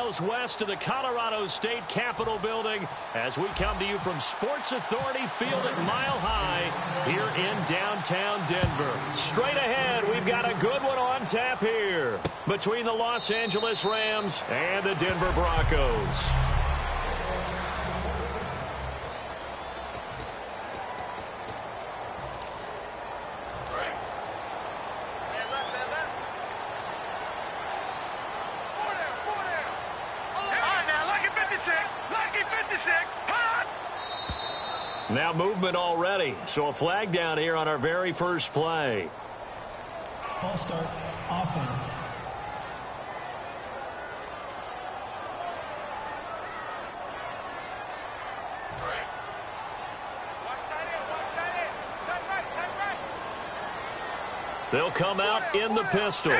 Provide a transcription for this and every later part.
miles west of the Colorado State Capitol building as we come to you from Sports Authority Field at Mile High here in downtown Denver. Straight ahead, we've got a good one on tap here between the Los Angeles Rams and the Denver Broncos. Now movement already, so a flag down here on our very first play. False start, offense. They'll come out in the pistol.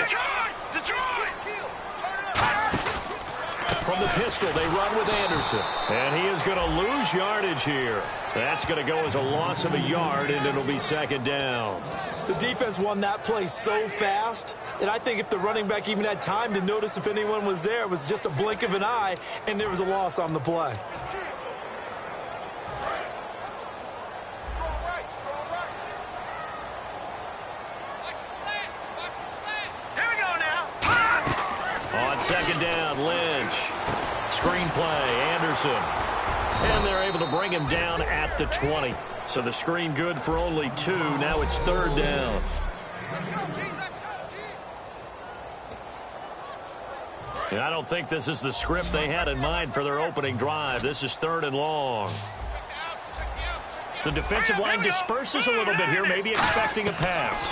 From the pistol, they run with Anderson. And he is going to lose yardage here. That's going to go as a loss of a yard, and it'll be second down. The defense won that play so fast that I think if the running back even had time to notice if anyone was there, it was just a blink of an eye, and there was a loss on the play. On second down, Lynch. Screenplay, Anderson. And they're able to bring him down at the 20. So the screen good for only 2. Now it's third down. And I don't think this is the script they had in mind for their opening drive. This is third and long. The defensive line disperses a little bit here, maybe expecting a pass.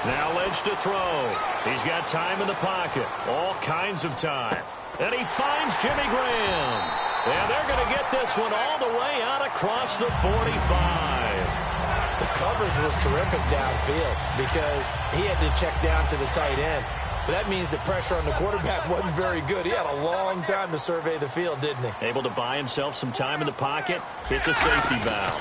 Now Lynch to throw. He's got time in the pocket. All kinds of time. And he finds Jimmy Graham. And they're going to get this one all the way out across the 45. The coverage was terrific downfield because he had to check down to the tight end. But that means the pressure on the quarterback wasn't very good. He had a long time to survey the field, didn't he? Able to buy himself some time in the pocket. It's a safety valve.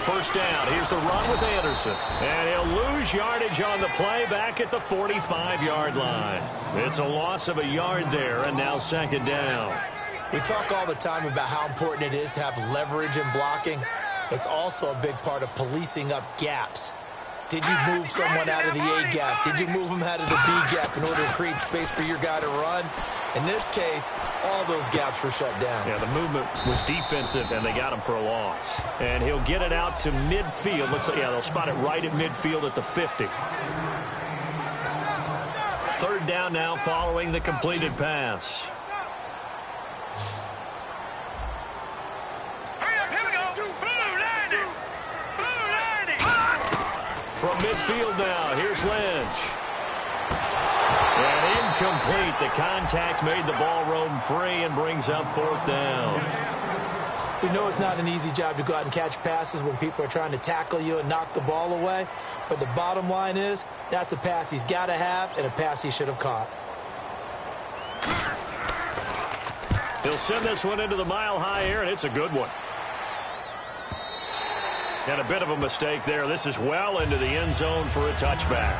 First down. Here's the run with Anderson. And he'll lose yardage on the play back at the 45-yard line. It's a loss of a yard there, and now second down. We talk all the time about how important it is to have leverage in blocking. It's also a big part of policing up gaps. Did you move someone out of the A gap? Did you move them out of the B gap in order to create space for your guy to run? In this case, all those gaps were shut down. Yeah, the movement was defensive, and they got him for a loss. And he'll get it out to midfield. Looks like, yeah, they'll spot it right at midfield at the 50. Third down now following the completed pass. From midfield now, here's Lynch. And incomplete. The contact made the ball roam free and brings up fourth down. We know it's not an easy job to go out and catch passes when people are trying to tackle you and knock the ball away. But the bottom line is, that's a pass he's got to have and a pass he should have caught. He'll send this one into the mile-high air, and it's a good one. And a bit of a mistake there. This is well into the end zone for a touchback.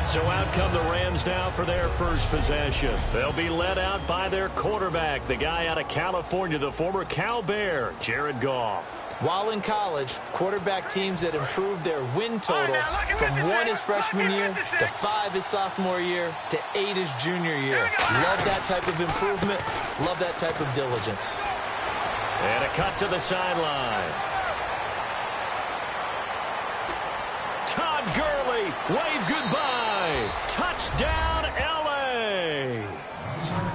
So out come the Rams now for their first possession. They'll be led out by their quarterback, the guy out of California, the former Cal Bear, Jared Goff. While in college, quarterback teams that improved their win total from 1 his freshman year to 5 his sophomore year to 8 his junior year. Love that type of improvement. Love that type of diligence. And a cut to the sideline. Todd Gurley, wave goodbye. Touchdown, L.A.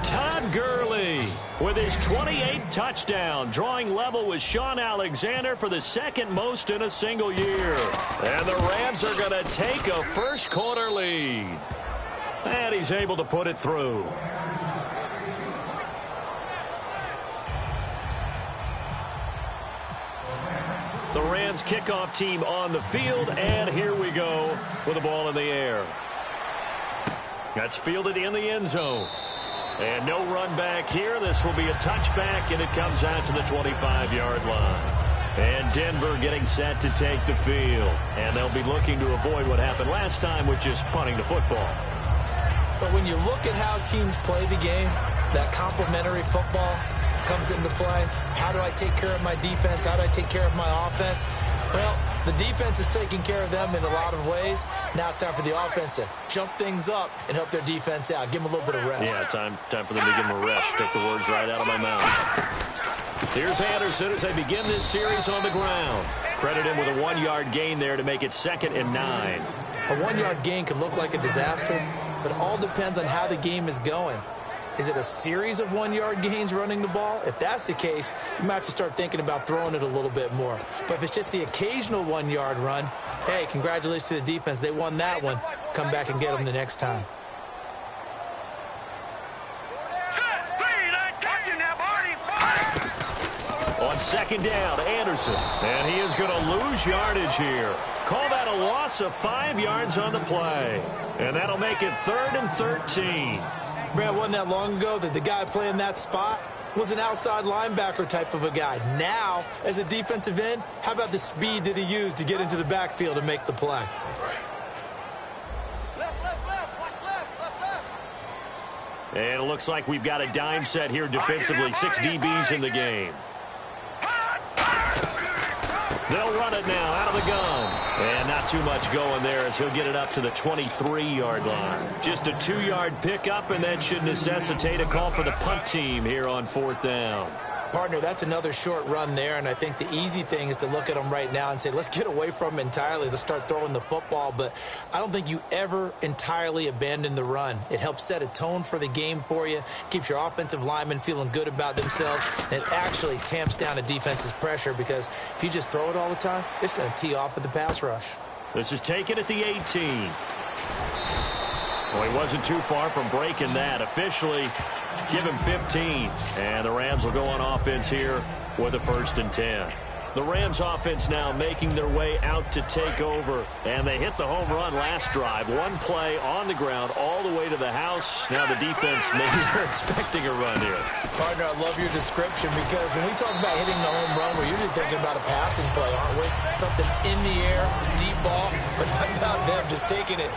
Todd Gurley with his 28th touchdown, drawing level with Sean Alexander for the second most in a single year. And the Rams are going to take a first quarter lead. And he's able to put it through. The Rams kickoff team on the field, and here we go with the ball in the air. That's fielded in the end zone. And no run back here. This will be a touchback, and it comes out to the 25-yard line. And Denver getting set to take the field. And they'll be looking to avoid what happened last time, which is punting the football. But when you look at how teams play the game, that complementary football comes into play. How do I take care of my defense? How do I take care of my offense? Well, the defense is taking care of them in a lot of ways. Now it's time for the offense to jump things up and help their defense out. Give them a little bit of rest. Yeah, time for them to give them a rest. Took the words right out of my mouth. Here's Anderson as they begin this series on the ground. Credit him with a 1-yard gain there to make it 2nd and 9. A 1-yard gain can look like a disaster, but it all depends on how the game is going. Is it a series of 1-yard gains running the ball? If that's the case, you might have to start thinking about throwing it a little bit more. But if it's just the occasional 1-yard run, hey, congratulations to the defense. They won that one. Come back and get them the next time. On 2nd down, Anderson. And he is going to lose yardage here. Call that a loss of 5 yards on the play. And that'll make it 3rd and 13. Brad, wasn't that long ago that the guy playing that spot was an outside linebacker type of a guy. Now, as a defensive end, how about the speed that he used to get into the backfield and make the play? And it looks like we've got a dime set here defensively. 6 DBs in the game. They'll run it now out of the gun. And not too much going there as he'll get it up to the 23-yard line. Just a 2-yard pickup, and that should necessitate a call for the punt team here on 4th down. Partner, that's another short run there, and I think the easy thing is to look at them right now and say, let's get away from them entirely. Let's start throwing the football, but I don't think you ever entirely abandon the run. It helps set a tone for the game for you, keeps your offensive linemen feeling good about themselves, and it actually tamps down a defense's pressure because if you just throw it all the time, it's going to tee off with the pass rush. This is taken at the 18. Well, he wasn't too far from breaking that. Officially, give him 15. And the Rams will go on offense here with a 1st and 10. The Rams offense now making their way out to take over. And they hit the home run last drive. 1 play on the ground all the way to the house. Now the defense, maybe they're expecting a run here. Partner, I love your description because when we talk about hitting the home run, we're usually thinking about a passing play, aren't we? Something in the air, deep ball. But how about them just taking it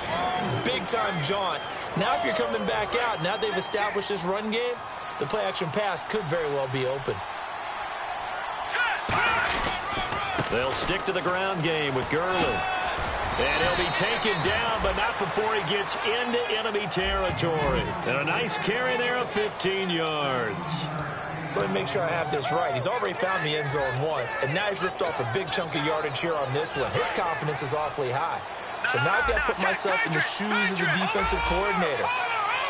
big-time jaunt? Now if you're coming back out, now they've established this run game, the play-action pass could very well be open. They'll stick to the ground game with Gurley. And he'll be taken down, but not before he gets into enemy territory. And a nice carry there of 15 yards. So let me make sure I have this right. He's already found the end zone once, and now he's ripped off a big chunk of yardage here on this one. His confidence is awfully high. So now I've got to put myself in the shoes of the defensive coordinator.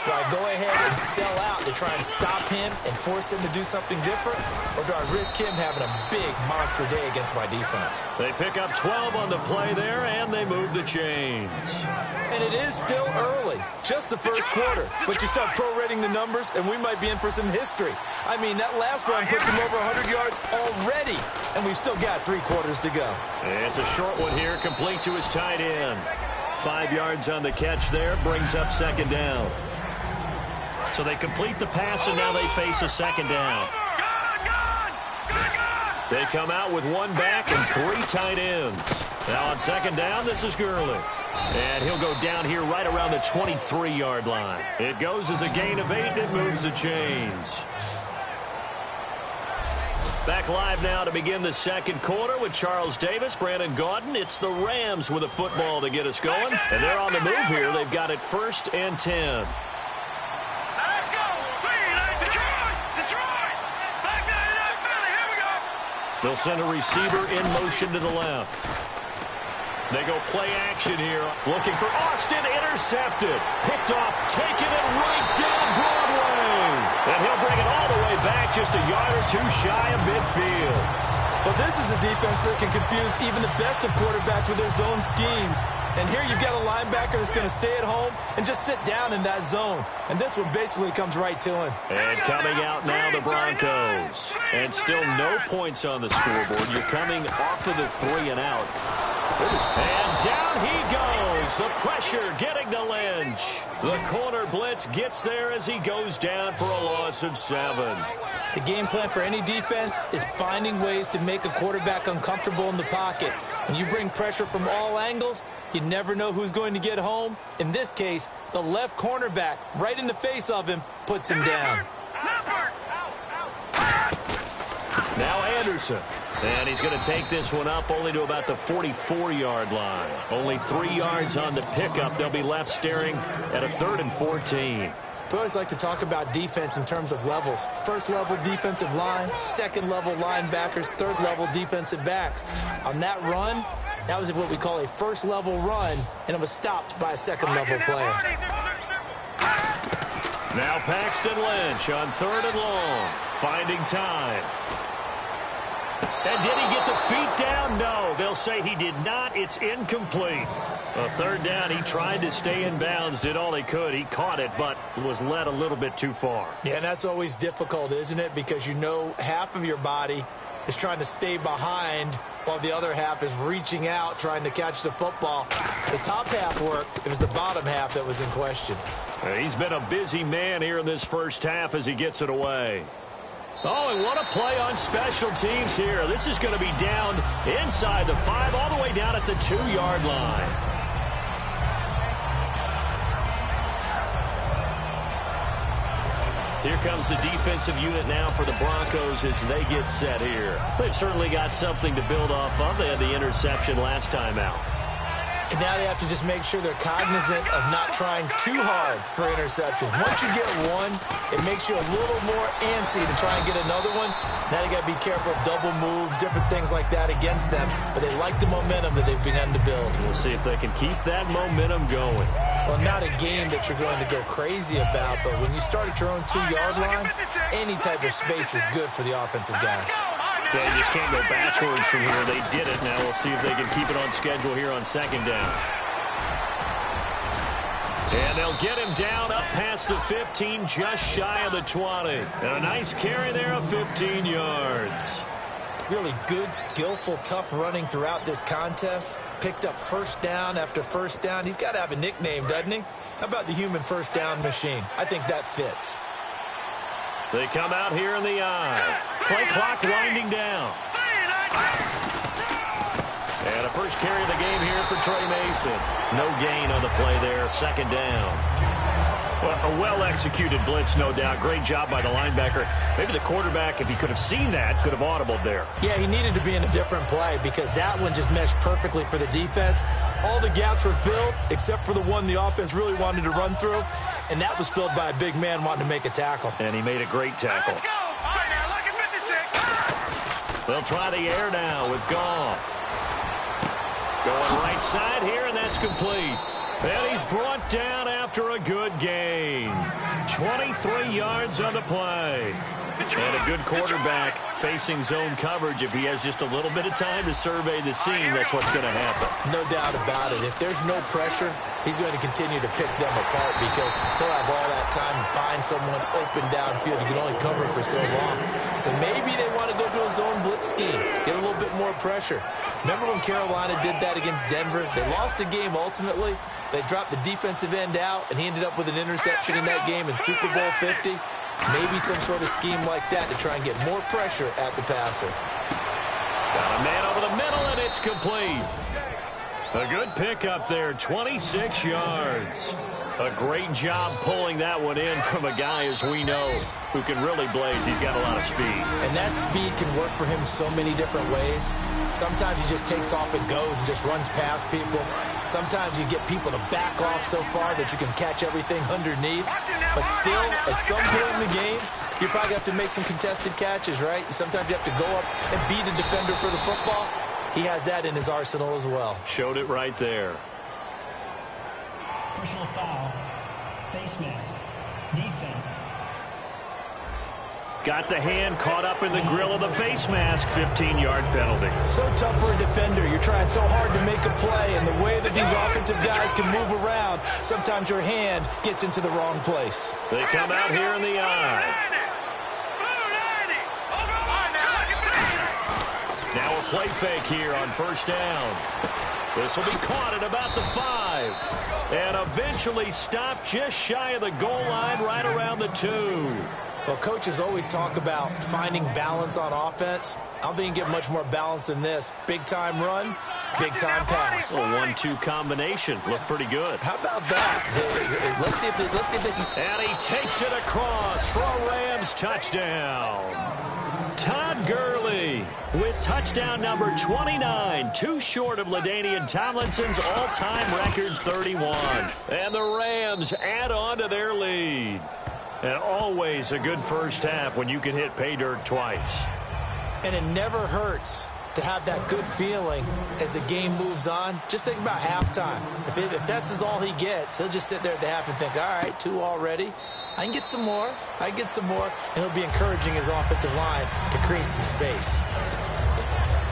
Do I go ahead and sell out to try and stop him and force him to do something different? Or do I risk him having a big monster day against my defense? They pick up 12 on the play there, and they move the chains. And it is still early, just the first quarter. But you start prorating the numbers, and we might be in for some history. I mean, that last run puts him over 100 yards already, and we've still got 3 quarters to go. It's a short one here, complete to his tight end. 5 yards on the catch there, brings up 2nd down. So they complete the pass, and now they face a 2nd down. They come out with 1 back and 3 tight ends. Now on 2nd down, this is Gurley. And he'll go down here right around the 23-yard line. It goes as a gain of 8, and it moves the chains. Back live now to begin the 2nd quarter with Charles Davis, Brandon Gaudin. It's the Rams with a football to get us going. And they're on the move here. They've got it 1st and 10. They'll send a receiver in motion to the left. They go play action here. Looking for Austin. Intercepted. Picked off. Taking it right down Broadway. And he'll bring it all the way back just a yard or 2 shy of midfield. Well, this is a defense that can confuse even the best of quarterbacks with their zone schemes. And here you've got a linebacker that's going to stay at home and just sit down in that zone. And this one basically comes right to him. And coming out now, the Broncos. And still no points on the scoreboard. You're coming off of the 3 and out. And down he goes. The pressure getting to Lynch. The corner blitz gets there as he goes down for a loss of 7. The game plan for any defense is finding ways to make a quarterback uncomfortable in the pocket. When you bring pressure from all angles, you never know who's going to get home. In this case, the left cornerback, right in the face of him, puts him down. Now Anderson. And he's going to take this one up only to about the 44-yard line. Only 3 yards on the pickup. They'll be left staring at a 3rd and 14. We always like to talk about defense in terms of levels. First-level defensive line, second-level linebackers, third-level defensive backs. On that run, that was what we call a first-level run, and it was stopped by a second-level player. Now Paxton Lynch on 3rd and long, finding time. And did he get the feet down? No, they'll say he did not. It's incomplete. A 3rd down, he tried to stay in bounds, did all he could. He caught it, but was led a little bit too far. Yeah, and that's always difficult, isn't it? Because you know half of your body is trying to stay behind while the other half is reaching out, trying to catch the football. The top half worked. It was the bottom half that was in question. He's been a busy man here in this first half as he gets it away. Oh, and what a play on special teams here. This is going to be down inside the 5, all the way down at the 2-yard line. Here comes the defensive unit now for the Broncos as they get set here. They've certainly got something to build off of. They had the interception last time out. And now they have to just make sure they're cognizant of not trying too hard for interceptions. Once you get one, it makes you a little more antsy to try and get another one. Now they got to be careful of double moves, different things like that against them. But they like the momentum that they've begun to build. We'll see if they can keep that momentum going. Well, not a game that you're going to go crazy about, but when you start at your own 2-yard line, any type of space is good for the offensive guys. Yeah, you just can't go backwards from here. They did it. Now we'll see if they can keep it on schedule here on 2nd down. And they'll get him down up past the 15, just shy of the 20. And a nice carry there of 15 yards. Really good, skillful, tough running throughout this contest. Picked up first down after first down. He's got to have a nickname, doesn't he? How about the human first down machine? I think that fits. They come out here in the eye. Play clock winding down. And a first carry of the game here for Trey Mason. No gain on the play there. 2nd down. Well, a well-executed blitz, no doubt. Great job by the linebacker. Maybe the quarterback, if he could have seen that, could have audibled there. Yeah, he needed to be in a different play because that one just meshed perfectly for the defense. All the gaps were filled except for the one the offense really wanted to run through, and that was filled by a big man wanting to make a tackle. And he made a great tackle. Let's go. All right, now, look at 56. They'll try the air now with Goff. Going right side here, and that's complete. And he's brought down after a good gain. 23 yards on the play. And a good quarterback facing zone coverage. If he has just a little bit of time to survey the scene, that's what's going to happen. No doubt about it. If there's no pressure, he's going to continue to pick them apart because he'll have all that time to find someone open downfield. You can only cover for so long. So maybe they want to go to a zone blitz scheme, get a little bit more pressure. Remember when Carolina did that against Denver? They lost the game ultimately. They dropped the defensive end out, and he ended up with an interception in that game in Super Bowl 50. Maybe some sort of scheme like that to try and get more pressure at the passer. Got a man over the middle, and it's complete. A good pickup there, 26 yards. A great job pulling that one in from a guy, as we know, who can really blaze. He's got a lot of speed. And that speed can work for him so many different ways. Sometimes he just takes off and goes and just runs past people. Sometimes you get people to back off so far that you can catch everything underneath. But still, at some point in the game, you probably have to make some contested catches, right? Sometimes you have to go up and beat a defender for the football. He has that in his arsenal as well. Showed it right there. Personal foul. Face mask. Defense. Got the hand caught up in the grill of the face mask. 15-yard penalty. So tough for a defender. You're trying so hard to make a play, and the way that these offensive guys can move around, sometimes your hand gets into the wrong place. They come out here in the eye. Now a play fake here on first down. This will be caught at about the 5. And eventually stopped just shy of the goal line right around the 2. Well, coaches always talk about finding balance on offense. I don't think you can get much more balance than this. Big-time run, big-time pass. A 1-2 combination. Looked pretty good. How about that? Let's see if they can. And he takes it across for a Rams touchdown. Todd Gurley with touchdown number 29, too short of LaDainian Tomlinson's all-time record 31. And the Rams add on to their lead. And always a good first half when you can hit pay dirt twice. And it never hurts to have that good feeling as the game moves on. Just think about halftime. If that's all he gets, he'll just sit there at the half and think, all right, 2 already. I can get some more. And he'll be encouraging his offensive line to create some space.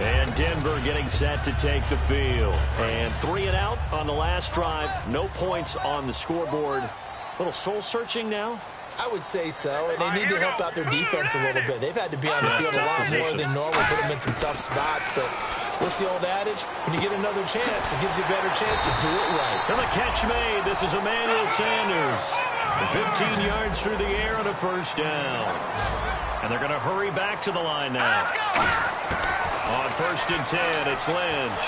And Denver getting set to take the field. And 3 and out on the last drive. No points on the scoreboard. A little soul-searching now. I would say so, and they need to help out their defense a little bit. They've had to be on the field a lot more than normal, put them in some tough spots. But what's the old adage? When you get another chance, it gives you a better chance to do it right. And the catch made. This is Emmanuel Sanders. 15 yards through the air on a first down. And they're going to hurry back to the line now. On 1st and 10, it's Lynch.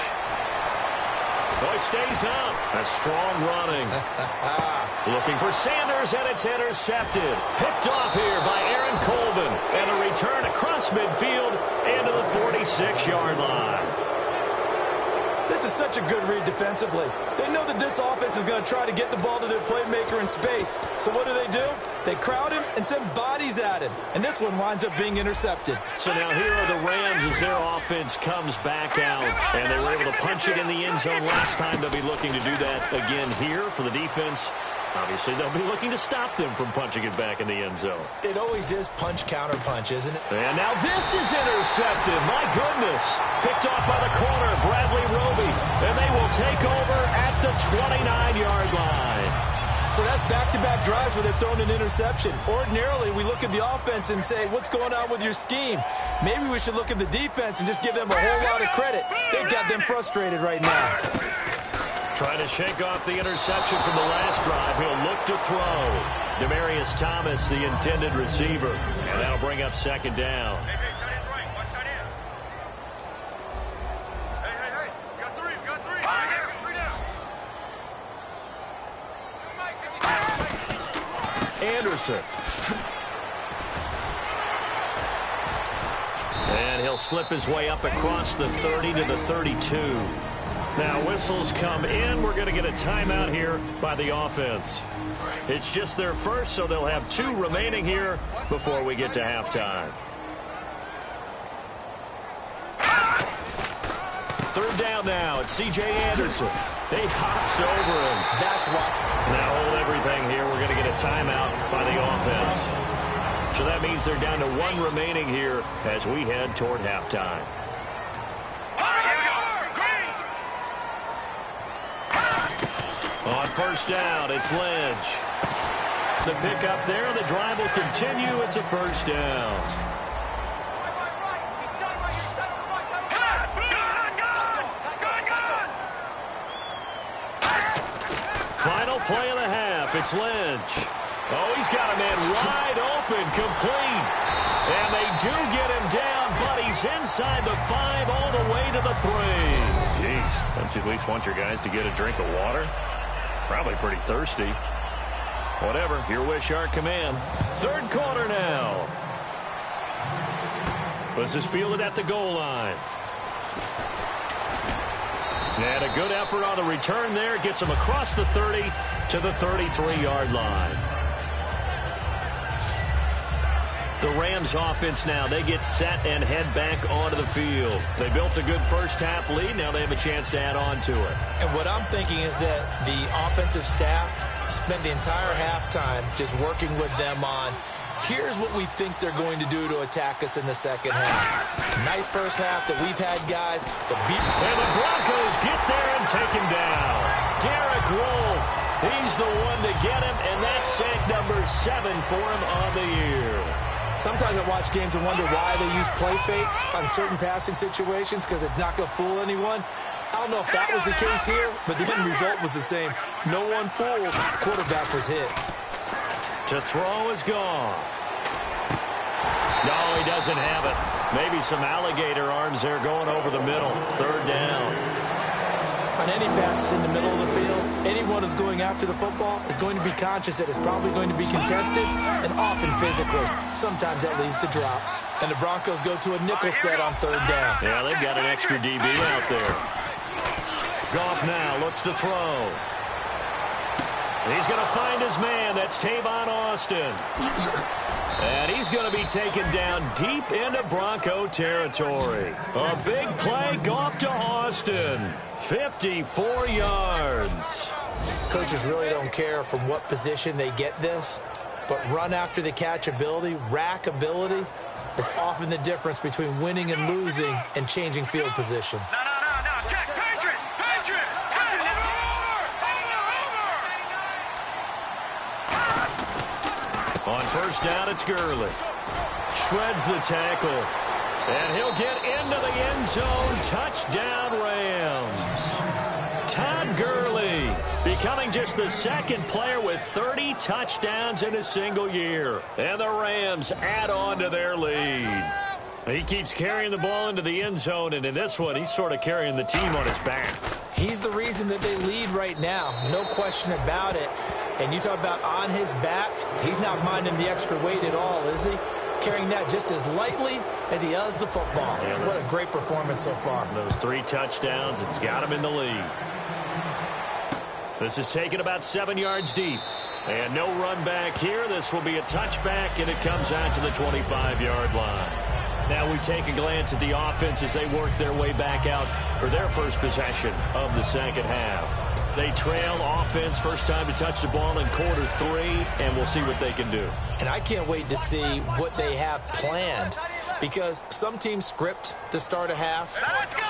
Boy, stays up. That's strong running. Looking for Sanders, and it's intercepted. Picked off here by Aaron Colvin. And a return across midfield into the 46-yard line. This is such a good read defensively. They know that this offense is going to try to get the ball to their playmaker in space. So what do? They crowd him and send bodies at him. And this one winds up being intercepted. So now here are the Rams as their offense comes back out. And they were able to punch it in the end zone last time. They'll be looking to do that again here for the defense. Obviously, they'll be looking to stop them from punching it back in the end zone. It always is punch-counter-punch, isn't it? And now this is intercepted. My goodness. Picked off by the corner, Bradley Roby. And they will take over at the 29-yard line. So that's back-to-back drives where they've thrown an interception. Ordinarily, we look at the offense and say, what's going on with your scheme? Maybe we should look at the defense and just give them a whole lot of credit. They've got them frustrated right now. Trying to shake off the interception from the last drive. He'll look to throw. Demaryius Thomas, the intended receiver. And that'll bring up 2nd down. Hey, tight end's right. One tight end. Hey. We got 3. Three down. Anderson. And he'll slip his way up across the 30 to the 32. Now whistles come in. We're going to get a timeout here by the offense. It's just their first, so they'll have 2 remaining here before we get to halftime. 3rd down now. It's C.J. Anderson. He hops over him. That's what. Now hold everything here. We're going to get a timeout by the offense. So that means they're down to 1 remaining here as we head toward halftime. On 1st down, it's Lynch. The pick up there, the drive will continue. It's a 1st down. Final play of the half, it's Lynch. Oh, he's got a man wide open, complete. And they do get him down, but he's inside the 5 all the way to the 3. Jeez, don't you at least want your guys to get a drink of water? Probably pretty thirsty. Whatever, your wish, our command. 3rd quarter now. This is fielded at the goal line. And a good effort on the return there. Gets him across the 30 to the 33-yard line. The Rams offense now, they get set and head back onto the field. They built a good first half lead. Now they have a chance to add on to it. And what I'm thinking is that the offensive staff spent the entire halftime just working with them on, here's what we think they're going to do to attack us in the second half. Nice first half that we've had, guys. And the Broncos get there and take him down. Derek Wolfe, he's the one to get him, and that's sack number 7 for him on the year. Sometimes I watch games and wonder why they use play fakes on certain passing situations, because it's not going to fool anyone. I don't know if that was the case here, but the end result was the same. No one fooled. Quarterback was hit. To throw is Goff. No, he doesn't have it. Maybe some alligator arms there going over the middle. Third down. On any passes in the middle of the field, anyone who's going after the football is going to be conscious that it's probably going to be contested and often physically. Sometimes that leads to drops. And the Broncos go to a nickel set on third down. Yeah, they've got an extra DB out there. Goff now looks to throw. He's going to find his man. That's Tavon Austin. And he's going to be taken down deep into Bronco territory. A big play, Goff to Austin. 54 yards. Coaches really don't care from what position they get this, but run after the catch ability, rack ability, is often the difference between winning and losing and changing field position. No. Check. Patriot. On first down, it's Gurley. Shreds the tackle. And he'll get into the end zone. Touchdown, Rams. Todd Gurley becoming just the second player with 30 touchdowns in a single year. And the Rams add on to their lead. He keeps carrying the ball into the end zone, and in this one, he's sort of carrying the team on his back. He's the reason that they lead right now. No question about it. And you talk about on his back, he's not minding the extra weight at all, is he? Carrying that just as lightly as he does the football. Yeah, what a great performance so far. Those 3 touchdowns, it's got him in the lead. This is taken about 7 yards deep. And no run back here. This will be a touchback, and it comes out to the 25-yard line. Now we take a glance at the offense as they work their way back out for their first possession of the second half. They trail offense, first time to touch the ball in quarter 3, and we'll see what they can do. And I can't wait to see what they have planned, because some teams script to start a half.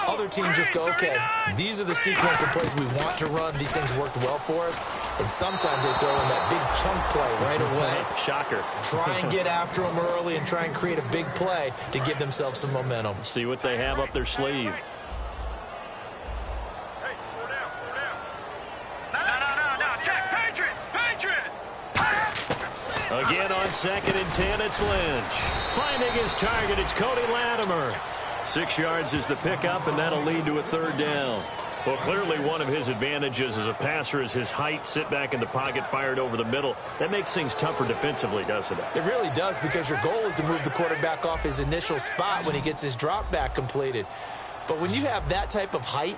Other teams just go, okay, these are the sequence of plays we want to run. These things worked well for us. And sometimes they throw in that big chunk play right away. Shocker. Try and get after them early and try and create a big play to give themselves some momentum. See what they have up their sleeve. Again on 2nd and 10, it's Lynch. Finding his target, it's Cody Latimer. 6 yards is the pickup, and that'll lead to a third down. Well, clearly one of his advantages as a passer is his height. Sit back in the pocket, fired over the middle. That makes things tougher defensively, doesn't it? It really does, because your goal is to move the quarterback off his initial spot when he gets his drop back completed. But when you have that type of height,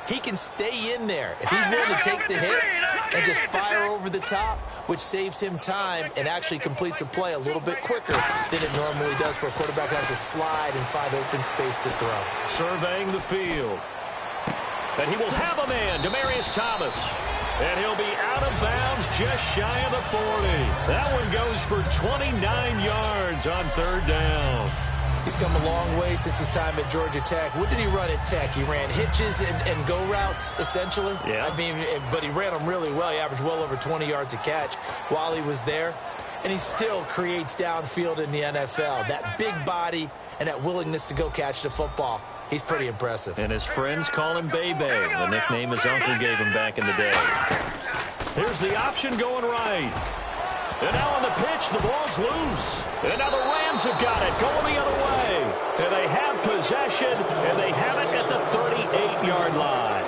he can stay in there if he's willing to take the hits and just fire over the top, which saves him time and actually completes a play a little bit quicker than it normally does for a quarterback who has to slide and find open space to throw. Surveying the field. And he will have a man, Demaryius Thomas. And he'll be out of bounds just shy of the 40. That one goes for 29 yards on third down. He's come a long way since his time at Georgia Tech. What did he run at Tech? He ran hitches and go routes, essentially. Yeah. I mean, but he ran them really well. He averaged well over 20 yards a catch while he was there. And he still creates downfield in the NFL. That big body and that willingness to go catch the football. He's pretty impressive. And his friends call him Bebe, the nickname his uncle gave him back in the day. Here's the option going right. And now on the pitch, the ball's loose. And now the Rams have got it, going the other way. And they have possession, and they have it at the 38-yard line.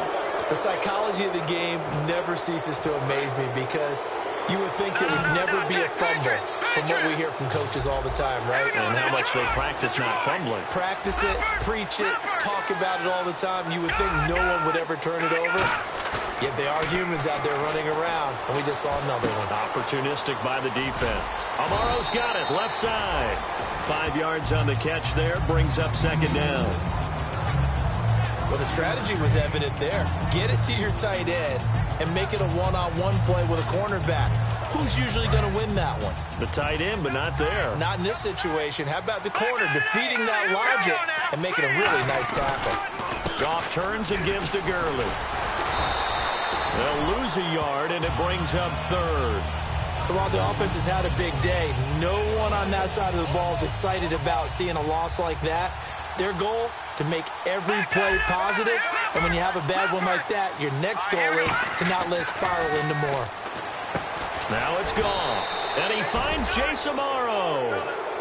The psychology of the game never ceases to amaze me, because you would think there would never be a fumble from what we hear from coaches all the time, right? And how much they practice not fumbling. Practice it, preach it, talk about it all the time. You would think no one would ever turn it over. Yet they are humans out there running around, and we just saw another one. Opportunistic by the defense. Amaro's got it, left side. 5 yards on the catch there, brings up second down. Well, the strategy was evident there. Get it to your tight end and make it a one-on-one play with a cornerback. Who's usually going to win that one? The tight end, but not there. Not in this situation. How about the corner defeating that logic and making a really nice tackle? Goff turns and gives to Gurley. They'll lose a yard, and it brings up third. So while the offense has had a big day, no one on that side of the ball is excited about seeing a loss like that. Their goal, to make every play positive. And when you have a bad one like that, your next goal is to not let it spiral into more. Now it's gone. And he finds Jace Amaro.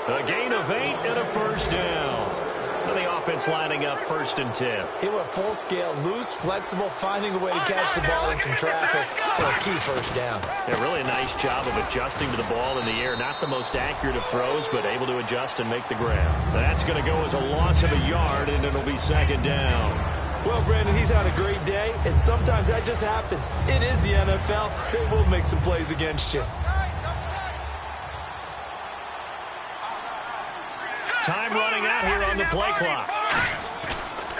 A gain of 8 and a first down. And the offense lining up 1st and 10. He went full scale, loose, flexible, finding a way to catch the ball in some traffic for a key first down. Yeah, really a nice job of adjusting to the ball in the air. Not the most accurate of throws, but able to adjust and make the grab. That's going to go as a loss of a yard, and it'll be 2nd down. Well, Brandon, he's had a great day, and sometimes that just happens. It is the NFL. They will make some plays against you. Time running out here on the play clock.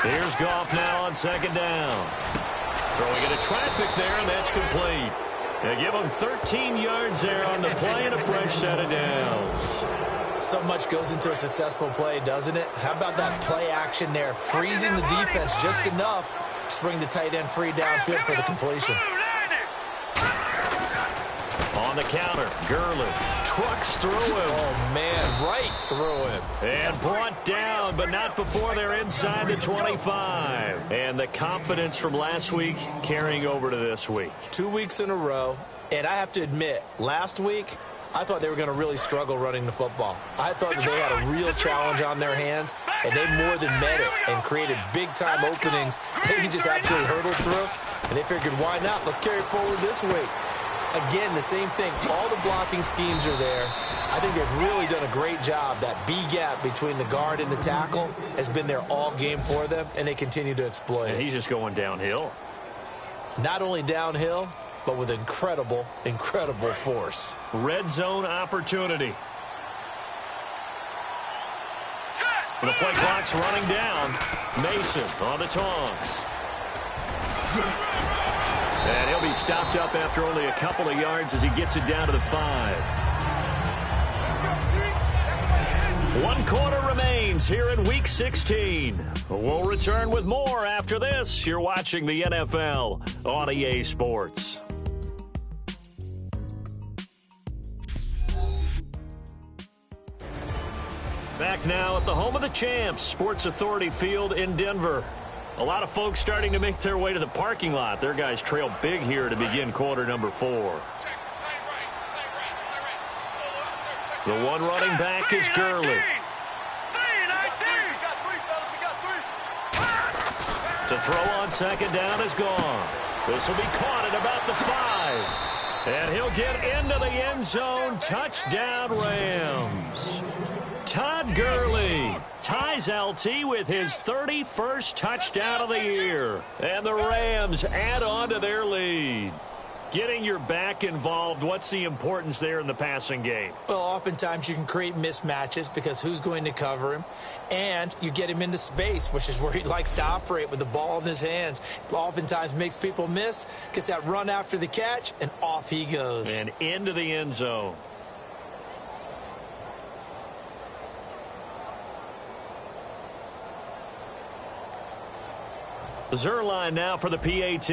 Here's Goff now on 2nd down. Throwing into traffic there, and that's complete. They give him 13 yards there on the play and a fresh set of downs. So much goes into a successful play, doesn't it? How about that play action there? Freezing the defense just enough to bring the tight end free downfield for the completion. On the counter, Gurley trucks through him. Oh, man, right through him. And brought down, but not before they're inside the 25. And the confidence from last week carrying over to this week. 2 weeks in a row, and I have to admit, last week, I thought they were going to really struggle running the football. I thought that they had a real challenge on their hands, and they more than met it and created big-time openings that he just absolutely hurdled through. And they figured, why not? Let's carry it forward this week. Again, the same thing. All the blocking schemes are there. I think they've really done a great job. That B gap between the guard and the tackle has been there all game for them, and they continue to exploit it. And he's just going downhill. Not only downhill, but with incredible, incredible force. Red zone opportunity. And the play clock's running down. Mason on the taunts. And he'll be stopped up after only a couple of yards as he gets it down to the 5. 1 quarter remains here in Week 16. We'll return with more after this. You're watching the NFL on EA Sports. Back now at the home of the champs, Sports Authority Field in Denver. A lot of folks starting to make their way to the parking lot. Their guys trail big here to begin quarter number 4. The one running back is Gurley. To throw on 2nd down is Goff. This will be caught at about the 5. And he'll get into the end zone. Touchdown, Rams. Todd Gurley ties LT with his 31st touchdown of the year. And the Rams add on to their lead. Getting your back involved, what's the importance there in the passing game? Well, oftentimes you can create mismatches because who's going to cover him? And you get him into space, which is where he likes to operate with the ball in his hands. Oftentimes makes people miss, gets that run after the catch, and off he goes. And into the end zone. Zerline now for the PAT.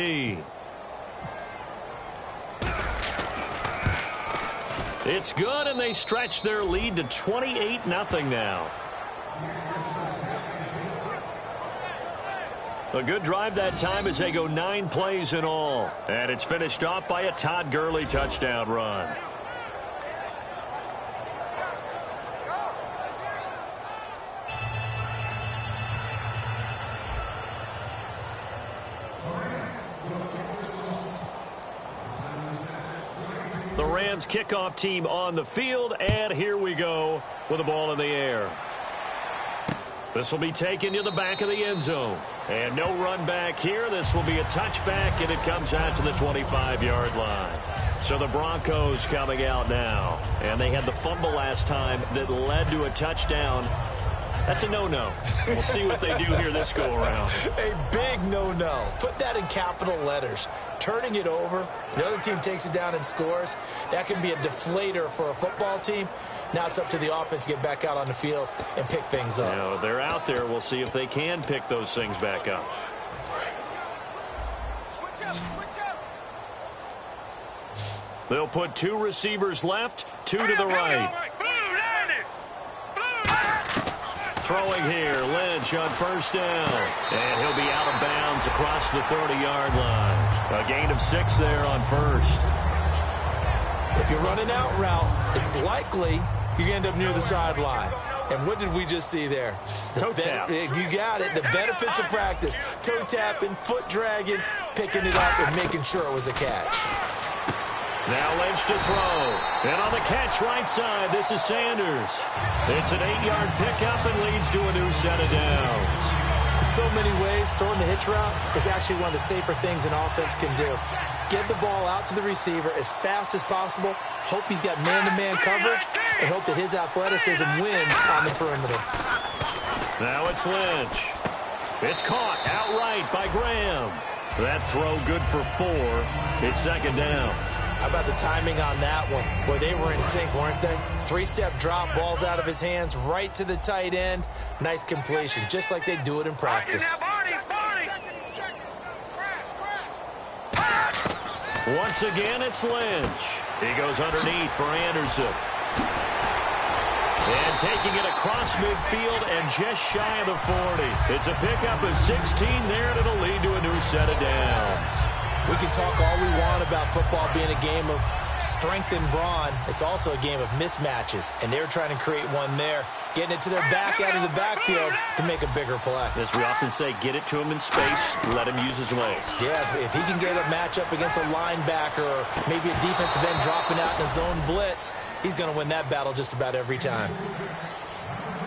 It's good, and they stretch their lead to 28-0 now. A good drive that time as they go 9 plays in all. And it's finished off by a Todd Gurley touchdown run. The Rams kickoff team on the field, and here we go with the ball in the air. This will be taken to the back of the end zone. And no run back here. This will be a touchback, and it comes out to the 25-yard line. So the Broncos coming out now. And they had the fumble last time that led to a touchdown. That's a no-no. We'll see what they do here this go-around. A big no-no. Put that in capital letters. Turning it over, the other team takes it down and scores. That can be a deflator for a football team. Now it's up to the offense to get back out on the field and pick things up. You know, they're out there. We'll see if they can pick those things back up. They'll put 2 receivers left, 2 to the right. Throwing here, Lynch on first down. And he'll be out of bounds across the 30-yard line. A gain of 6 there on first. If you're running out route, it's likely you end up near the sideline. And what did we just see there? Toe tap. You got it. The benefits of practice. Toe tapping, foot dragging, picking it up, and making sure it was a catch. Now Lynch to throw. And on the catch right side, this is Sanders. It's an 8-yard pickup and leads to a new set of downs. In so many ways, throwing the hitch route is actually one of the safer things an offense can do. Get the ball out to the receiver as fast as possible, hope he's got man-to-man coverage, and hope that his athleticism wins on the perimeter. Now it's Lynch. It's caught outright by Graham. That throw good for 4. It's second down. How about the timing on that one? Boy, they were in sync, weren't they? 3-step drop, balls out of his hands, right to the tight end. Nice completion, just like they do it in practice. Once again, it's Lynch. He goes underneath for Anderson. And taking it across midfield and just shy of the 40. It's a pickup of 16 there, and it'll lead to a new set of downs. We can talk all we want about football being a game of strength and brawn. It's also a game of mismatches, and they're trying to create one there, getting it to their back out of the backfield to make a bigger play. As we often say, get it to him in space, let him use his leg. Yeah, if he can get a matchup against a linebacker or maybe a defensive end dropping out in a zone blitz, he's going to win that battle just about every time.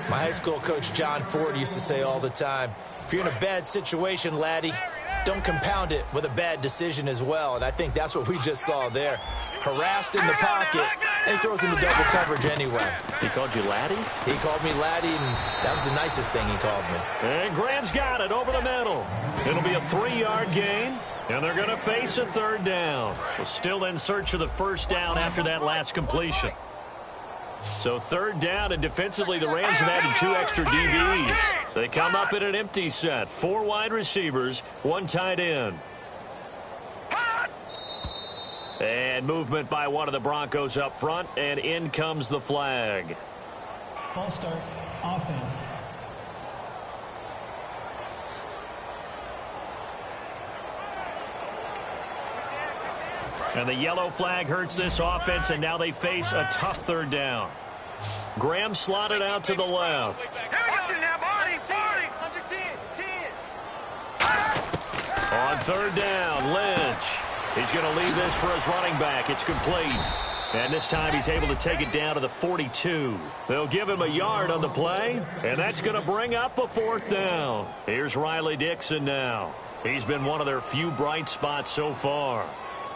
My high school coach, John Ford, used to say all the time, if you're in a bad situation, laddie, don't compound it with a bad decision as well. And I think that's what we just saw there. Harassed in the pocket, and he throws into double coverage anyway. He called you laddie? He called me laddie, and that was the nicest thing he called me. And Graham's got it over the middle. It'll be a 3-yard gain, and they're going to face a third down. We're still in search of the first down after that last completion. So third down, and defensively the Rams have added 2 extra DBs. They come up in an empty set. 4 wide receivers, 1 tight end. And movement by one of the Broncos up front, and in comes the flag. False start, offense. And the yellow flag hurts this offense, and now they face a tough third down. Graham slotted out to the left. On third down, Lynch. He's going to leave this for his running back. It's complete. And this time he's able to take it down to the 42. They'll give him a yard on the play, and that's going to bring up a 4th down. Here's Riley Dixon now. He's been one of their few bright spots so far.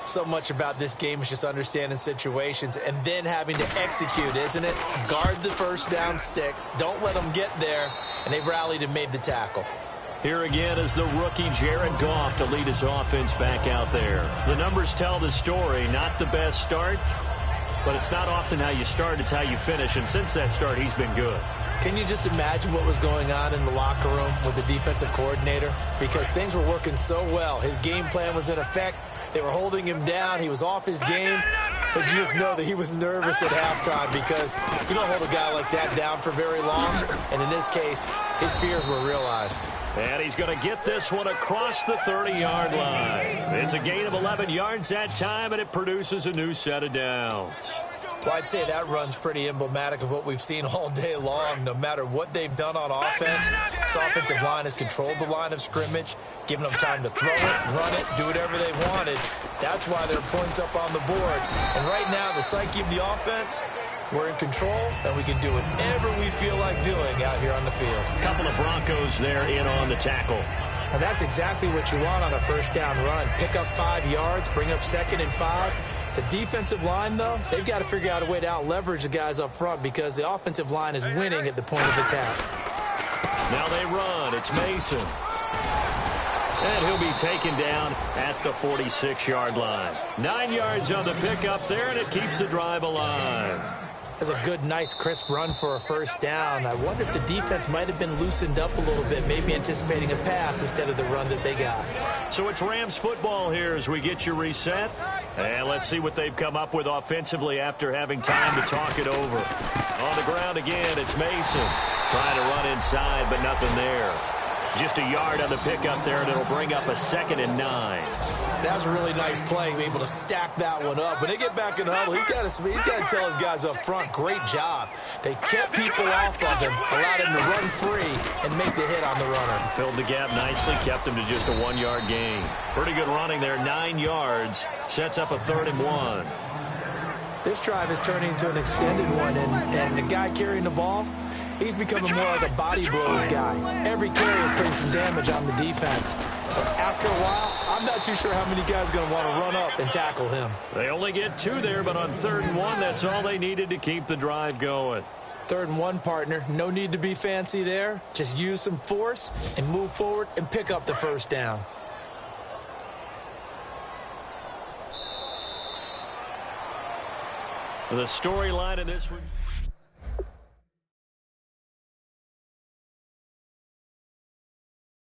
So much about this game is just understanding situations and then having to execute, isn't it? Guard the first down sticks. Don't let them get there. And they rallied and made the tackle. Here again is the rookie Jared Goff to lead his offense back out there. The numbers tell the story. Not the best start, but it's not often how you start, it's how you finish. And since that start, he's been good. Can you just imagine what was going on in the locker room with the defensive coordinator? Because things were working so well. His game plan was in effect. They were holding him down. He was off his game. But you just know that he was nervous at halftime because you don't hold a guy like that down for very long. And in this case, his fears were realized. And he's going to get this one across the 30-yard line. It's a gain of 11 yards that time, and it produces a new set of downs. Well, I'd say that run's pretty emblematic of what we've seen all day long. No matter what they've done on offense, this offensive line has controlled the line of scrimmage, given them time to throw it, run it, do whatever they wanted. That's why there are points up on the board. And right now, the psyche of the offense, we're in control, and we can do whatever we feel like doing out here on the field. A couple of Broncos there in on the tackle. And that's exactly what you want on a first down run. Pick up 5 yards, bring up 2nd and 5. The defensive line, though, they've got to figure out a way to out-leverage the guys up front because the offensive line is winning at the point of attack. Now they run. It's Mason. And he'll be taken down at the 46-yard line. 9 yards on the pickup there, and it keeps the drive alive. That's a good, nice, crisp run for a first down. I wonder if the defense might have been loosened up a little bit, maybe anticipating a pass instead of the run that they got. So it's Rams football here as we get you reset. And let's see what they've come up with offensively after having time to talk it over. On the ground again, it's Mason. Trying to run inside, but nothing there. Just a yard on the pickup there, and it'll bring up a 2nd and 9. That was a really nice play, able to stack that one up. When they get back in the huddle, he's got to tell his guys up front, great job. They kept people off of him, allowed him to run free and make the hit on the runner. Filled the gap nicely, kept him to just a 1-yard gain. Pretty good running there, 9 yards. Sets up a 3rd and 1. This drive is turning into an extended one, and the guy carrying the ball, he's becoming more like a body blows guy. Every carry is putting some damage on the defense. So after a while, I'm not too sure how many guys are going to want to run up and tackle him. They only get 2 there, but on 3rd and 1, that's all they needed to keep the drive going. 3rd and 1, partner. No need to be fancy there. Just use some force and move forward and pick up the 1st down. The storyline in this one.